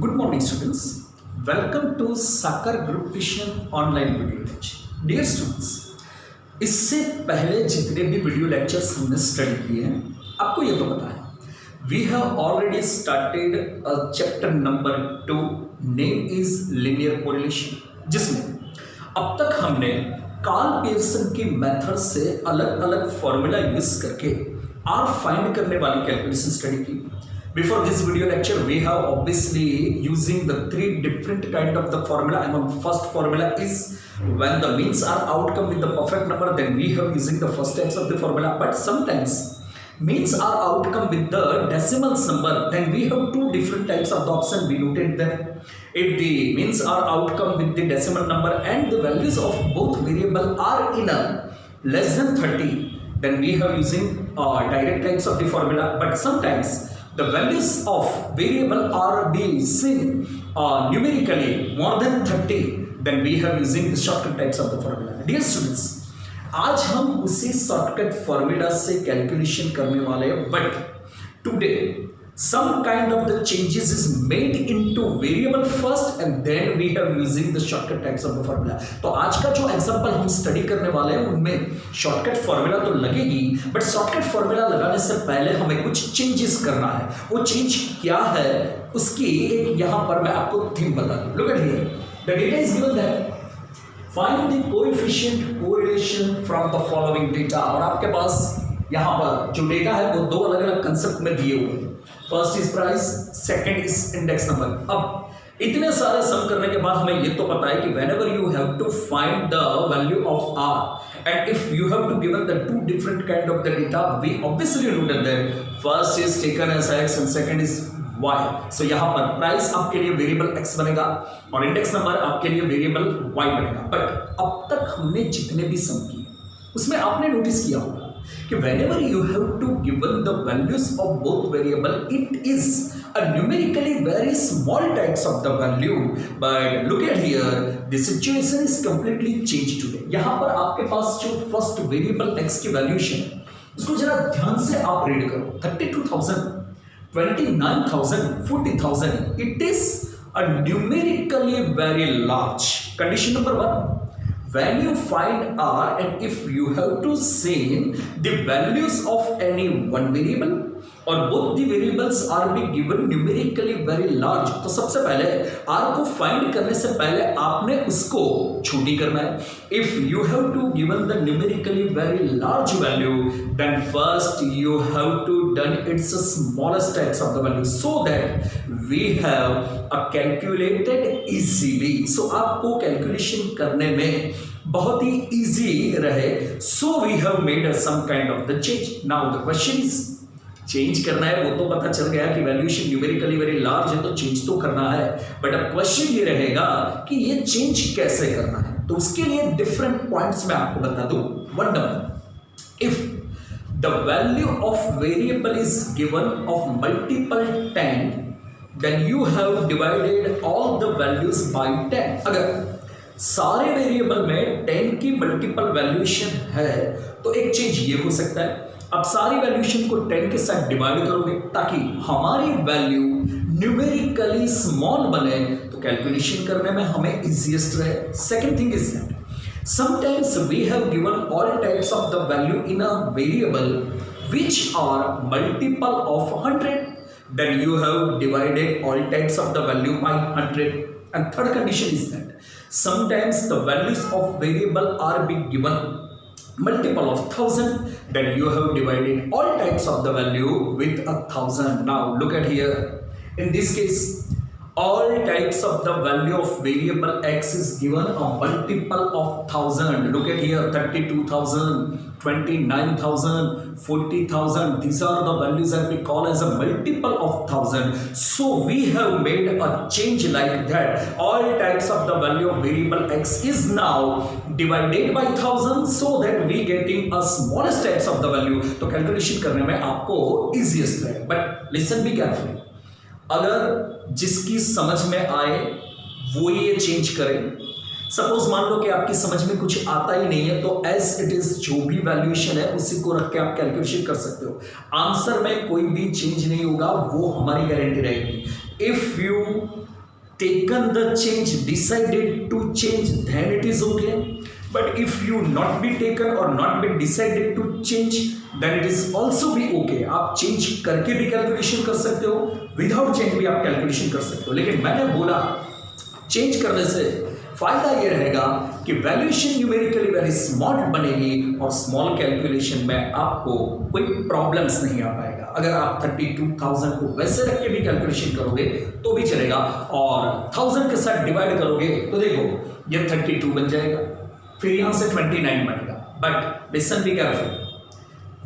Good morning, students. Welcome to Sacar Group Vision online video lecture. Dear students, इससे पहले जितने भी video lectures हमने स्टडी किए हैं, आपको ये तो पता है we have already started chapter number 2, name is linear correlation, जिसमें अब तक हमने कार्ल पियर्सन की मेथड से अलग अलग फॉर्मूला यूज करके आर फाइंड करने वाली कैलकुलेशन स्टडी की। Before this video lecture, we have obviously using the three different kind of the formula. First formula is when the means are outcome with the perfect number, then we have using the first types of the formula. But sometimes means are outcome with the decimals number, then we have two different types of the option. We noted them. If the means are outcome with the decimal number and the values of both variable are in a less than 30, then we have using direct types of the formula. But sometimes the values of variable are being seen numerically more than 30, then we have using the shortcut types of the formula. Dear students, आज हम उसी shortcut formula से calculation करने वाले हैं, but today some kind of the changes is made into variable first and then we have using the shortcut types of the formula. तो आज का जो एग्जांपल हम स्टडी करने वाले हैं उनमें शॉर्टकट फॉर्मूला तो लगेगी, बट शॉर्टकट फॉर्मूला लगाने से पहले हमें कुछ चेंजेस करना है। वो चेंज क्या है उसकी एक यहाँ पर मैं आपको थीम बता दूं। Look at here. The data is given that find the coefficient correlation from the following data, और आपके पास यहाँ पर जो डेटा है वो दो अलग अलग कंसेप्ट में दिए हुए हैं। First is price, second is index number. अब इतने सारे सम करने के बाद हमें ये तो पता है कि whenever you have to find the value of r and if you have to given the two different kind of the data, we obviously noted that first is taken as x and second is y. so यहाँ पर price आपके लिए variable x बनेगा और index number आपके लिए variable y बनेगा। But अब तक हमने जितने भी सम किए उसमें आपने नोटिस किया होगा कि whenever you have to given the values of both variable, it is a numerically very small types of the value. But look at here, the situation is completely changed today. यहाँ पर आपके पास जो first variable x की valuation है उसको जरा ध्यान से आप रीड करो। 32,000, 29,000, 40,000. It is a numerically very large. Condition number 1. When you find r and if you have to say the values of any one variable और both the variables are be given numerically very large, तो सबसे पहले r को find करने से पहले आपने उसको छोटी करना है। If you have to given the numerically very large value, then first you have to done its smallest types of the value so that we have a calculated easily. So आपको calculation करने में बहुत ही easy रहे, so we have made some kind of the change. Now the question is, change करना है वो तो पता चल गया कि वैल्यूएशन न्यूमेरिकली वेरी लार्ज है तो चेंज तो करना है, बट अब क्वेश्चन ये रहेगा कि ये चेंज कैसे करना है। तो उसके लिए डिफरेंट पॉइंट्स मैं आपको बता दूं। One number, if the value of variable is given of multiple 10, then you have divided all the values by 10। अगर सारे वेरिएबल में 10 की मल्टीपल वैल्यूएशन है तो एक चेंज ये हो सकता है, अब सारी वैल्यूएशन को 10 के साथ डिवाइड करोगे ताकि हमारी वैल्यू न्यूमेरिकली स्मॉल बने, तो कैलकुलेशन करने में हमें इजीएस्ट रहे। Second thing is that sometimes we have given all types of the value in a variable which are multiple of 100, then you have divided all types of the value by 100। And third condition is that sometimes the values of variable are being given multiple of 1000, then you have divided all types of the value with 1000. Now look at here, in this case all types of the value of variable x is given a multiple of 1000. Look at here, 32,000, 29,000, 40,000. These are the values that we call as a multiple of 1000. So we have made a change like that. All types of the value of variable x is now divided by 1000 so that we getting a smallest types of the value. तो calculation करने में आपको easiest है। But listen be carefully. अगर जिसकी समझ में आए वो ये चेंज करें, सपोज मान लो कि आपकी समझ में कुछ आता ही नहीं है, तो एज इट इज जो भी वैल्यूएशन है उसी को रख के आप कैलकुलेशन कर सकते हो। आंसर में कोई भी चेंज नहीं होगा, वो हमारी गारंटी रहेगी। If you taken the change, decided to change, then it is okay, but if you not be taken or not be decided to change, then it is also be okay. आप change करके भी calculation कर सकते हो, without change भी आप calculation कर सकते हो। लेकिन मैंने बोला चेंज करने से फायदा ये रहेगा कि वैल्यूएशन न्यूमेरिकली वेरी स्मॉल बनेगी और स्मॉल कैलकुलेशन में आपको कोई प्रॉब्लम्स नहीं आ पाएगा। अगर आप 32,000 को वैसे रख के भी कैलकुलेशन करोगे तो भी चलेगा, और 1000 के साथ डिवाइड करोगे तो देखो ये 32 बन जाएगा, फिर यहां से 29 बनेगा। But listen be careful,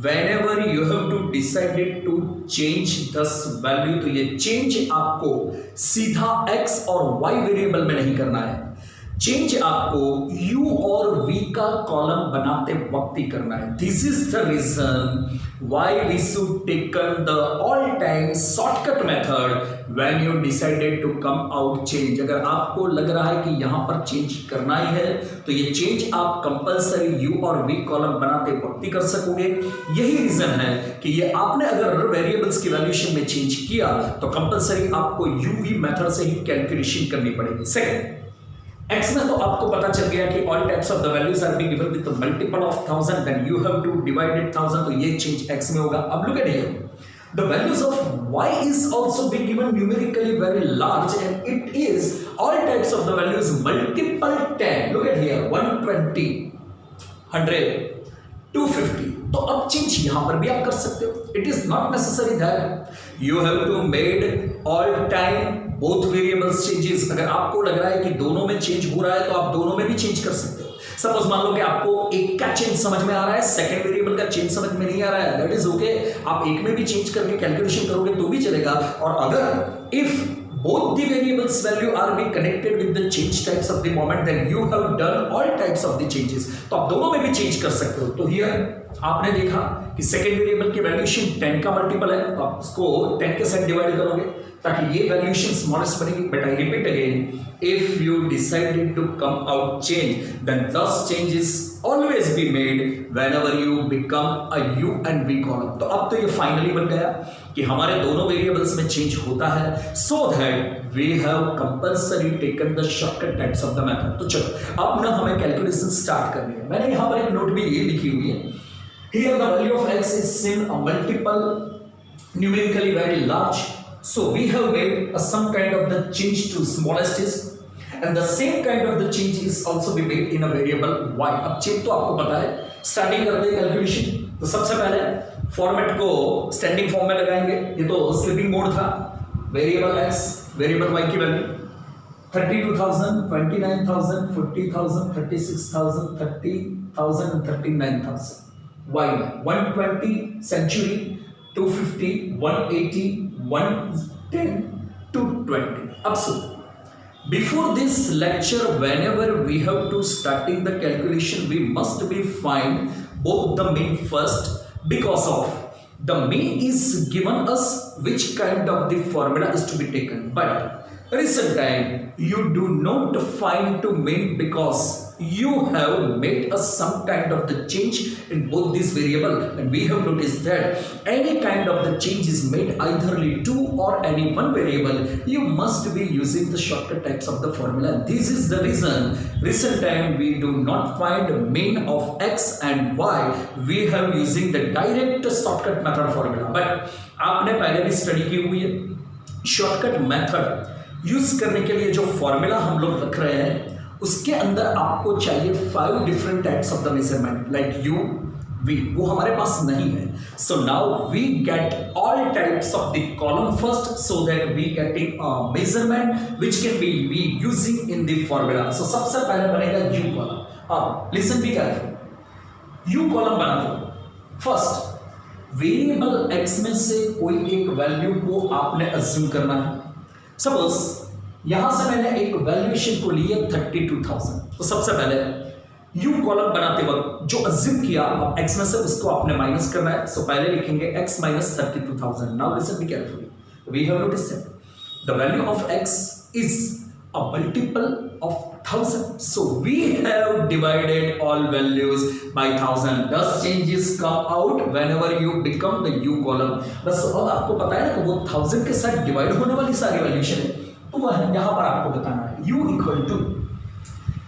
whenever you have to decided to change this value, तो ये चेंज आपको सीधा x और y वेरिएबल में नहीं करना है, चेंज आपको u और v का कॉलम बनाते वक्त ही करना है। This is the reason why we should taken the all time shortcut method when you decided to come out change. अगर आपको लग रहा है कि यहां पर चेंज करना ही है तो ये चेंज आप कंपलसरी u और v कॉलम बनाते वक्त ही कर सकोगे। यही रीजन है कि ये आपने अगर वेरिएबल्स की वैल्यूएशन में चेंज किया तो कंपलसरी आपको u v मेथड से ही कैलकुलेशन करनी पड़ेगी। सेकंड, x में तो आपको पता चल गया कि all types of the values are being given with a multiple of 1000, then you have to divide it 1000, तो ये चेंज x में होगा। अब look at here, the values of y is also being given numerically very large and it is all types of the values multiple 10. Look at here, 120, 100, 250, तो अब change यहां पर भी आप कर सकते हो। It is not necessary that you have to made all time both variables changes. अगर आपको लग रहा है कि दोनों में चेंज हो रहा है तो आप दोनों में भी चेंज कर सकते हो। सपोज मान लो कि आपको एक का चेंज समझ में आ रहा है, सेकंड वेरिएबल का चेंज समझ में नहीं आ रहा है, दैट इज ओके, आप एक में भी चेंज करके कैलकुलेशन करोगे तो भी चलेगा। और अगर if both the variables value are being connected with the change types of the moment, then you have done all types of the changes, तो आप दोनों में भी चेंज कर सकते हो। तो हियर आपने देखा कि सेकेंड वेरिएबल की वैल्यूएशन 10 का मल्टीपल है, तो आप उसको 10 के साथ डिवाइड करोगे ताकि ये वैल्यूएशन स्मॉलेस्ट बनेगी। But I repeat again, if you decided to come out change, then this changes always be made whenever you become a u and v column। तो अब तो ये फाइनली बन गया कि हमारे दोनों वेरिएबल्स में चेंज होता है, so that we have compulsory taken the shortcut types of the method। तो चलो अब ना हमें कैलकुलेशन स्टार्ट करनी है। मैंने यहाँ पर एक नोट भी ये लिखी हुई है, here the value of x is seen a multiple numerically very large, so we have made some kind of the change to smallest is, and the same kind of the change is also be made in a variable y। अब change तो आपको पता है, starting करते हैं calculation, तो सबसे पहले फॉर्मेट को स्टैंडिंग फॉर्म में लगाएंगे। ये तो स्लिपिंग मोड था, वेरिएबल x वेरिएबल y की वैल्यू 32,000, 29,000, 40,000, 36,000, 30,000 and 39,000। y में 120 सेंचुरी, 250, 180, 110, 220। अब सुनो, before this lecture, whenever we have to starting the calculation, we must be find both the mean first, because of the mean is given us which kind of the formula is to be taken, but recent time you do not find to mean because you have made some kind of the change in both these variable, and we have noticed that any kind of the change is made eitherly two or any one variable, you must be using the shortcut types of the formula. This is the reason recent time we do not find mean of x and y, we have using the direct shortcut method formula। but आपने पहले भी study की हुई है, shortcut method use करने के लिए जो फॉर्मूला हम लोग रख रहे हैं उसके अंदर आपको चाहिए 5 different types of the measurement like U V, वो हमारे पास नहीं है। So now we get all types of the column first, so that we getting measurement which can be using in the formula. So सबसे पहले बनेगा U column. हाँ, listen be careful, U column बनाते हो फर्स्ट वेरिएबल x में से कोई एक वैल्यू को आपने अज्यूम करना है। सपोज यहां से मैंने एक वैल्यूएशन को लिया 32,000, तो सबसे पहले यू कॉलम बनाते वक्त जो अज्यूम किया अब x में से उसको आपने माइनस करना है। सो पहले लिखेंगे x minus 32,000। Now listen be carefully, we have notice that the value of x is a multiple of 1000. So we have divided all values by 1000. Thus changes come out whenever you become the u column. बस अब आपको पता है ना कि वो 1000 के साथ डिवाइड होने वाली सारी वैल्यूशन है, तो वह यहाँ पर आपको बताना है u equal to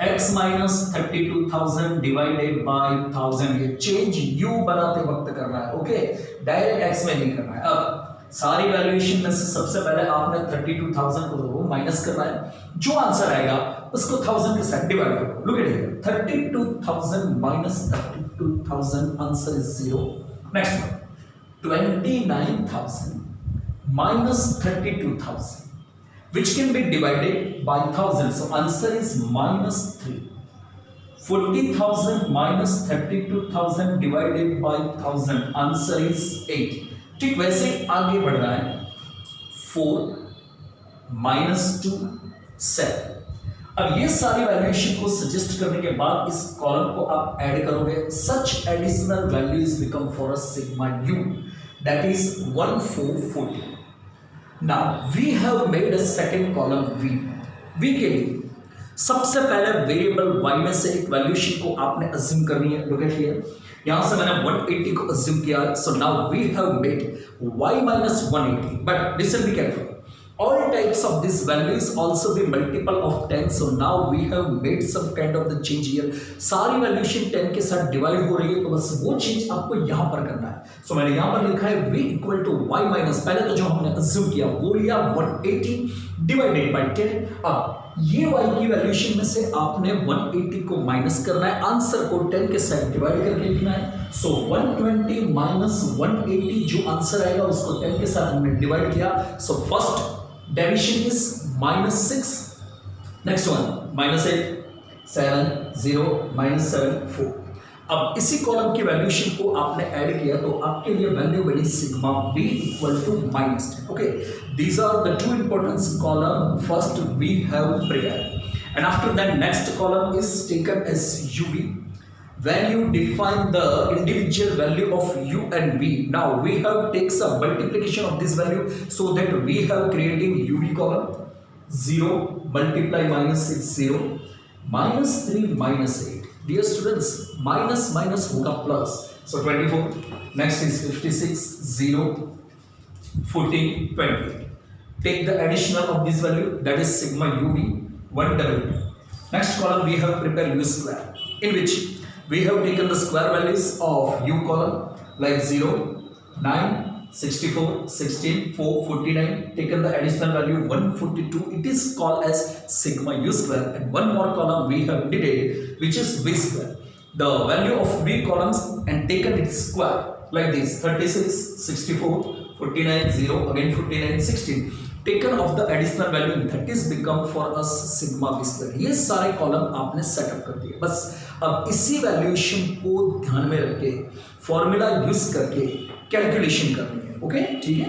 x minus 32,000 divided by 1000. ये चेंज u बनाते वक्त करना है, ओके, डायरेक्ट x में नहीं करना है. अब सारी वैल्यूएशन में से सबसे पहले आपने 32,000 को माइनस करना है, जो आंसर आएगा उसको 1000 के साथ डिवाइड करो. Look at here, 32,000 minus 32,000, answer is 0. Next one, 29,000 minus 32,000, which can be divided by 1000, so answer is minus 3. 40,000 minus 32,000 divided by 1000, answer is 8. ठीक वैसे आगे बढ़ रहा है, 4 minus 2 7. अब ये सारी वैल्यूएशन को सजेस्ट करने के बाद इस कॉलम को आप ऐड करोगे. Such additional values become for a sigma u, that is 1440. Now we have made a second column v. v के लिए सबसे पहले वेरिएबल y में से एक वैल्यूएशन को आपने अज्यूम करनी है. लुक एट हियर, यहां से मैंने 180 को अज्यूम किया. So now we have made y minus 180, but listen be careful, all types of these values also be multiple of 10. so now we have made some kind of the change here. सारी valuation 10 के साथ divide हो रही है, तो बस वो change आपको यहां पर करना है. सो मैंने यहां पर लिखा है v equal to y minus, पहले तो जो हमने अज्यूम किया वो लिया 180 डिवाइडेड बाय 10. अब ये y की वैल्यूएशन में से आपने 180 को माइनस करना है, आंसर को 10 के साथ डिवाइड करके लिखना है. सो 120 माइनस 180, जो आंसर आएगा उसको 10 के साथ हमने डिवाइड किया. So first deviation is minus 6. Next one, minus 8 7 0 minus 7 4. अब इसी कॉलम की वैल्यूएशन को आपने ऐड किया तो आपके लिए वैल्यू बनी sigma b equal to minus 10. Okay, these are the two important column. First we have prayer, and after that next column is taken as uv. When you define the individual value of u and v, now we have take some multiplication of this value, so that we have creating uv column. 0 multiply minus 6 0, minus 3 minus 8. Dear students, minus minus होगा plus, so 24. Next is 56 0 14 20. Take the additional of this value, that is sigma uv 122. Next column we have prepared u square, in which we have taken the square values of u column like 0 9 64 16 4 49, taken the additional value 142. it is called as sigma u square. And one more column we have needed, which is v square, the value of v columns, and taken its square like this 36 64 49 0 again 49 16, taken of the additional value, that is become for us sigma v square. ये सारे column आपने setup कर दिए. बस अब इसी valuation को ध्यान में रख के फॉर्मूला यूज करके कैलकुलेशन करनी है. ओके, ठीक है.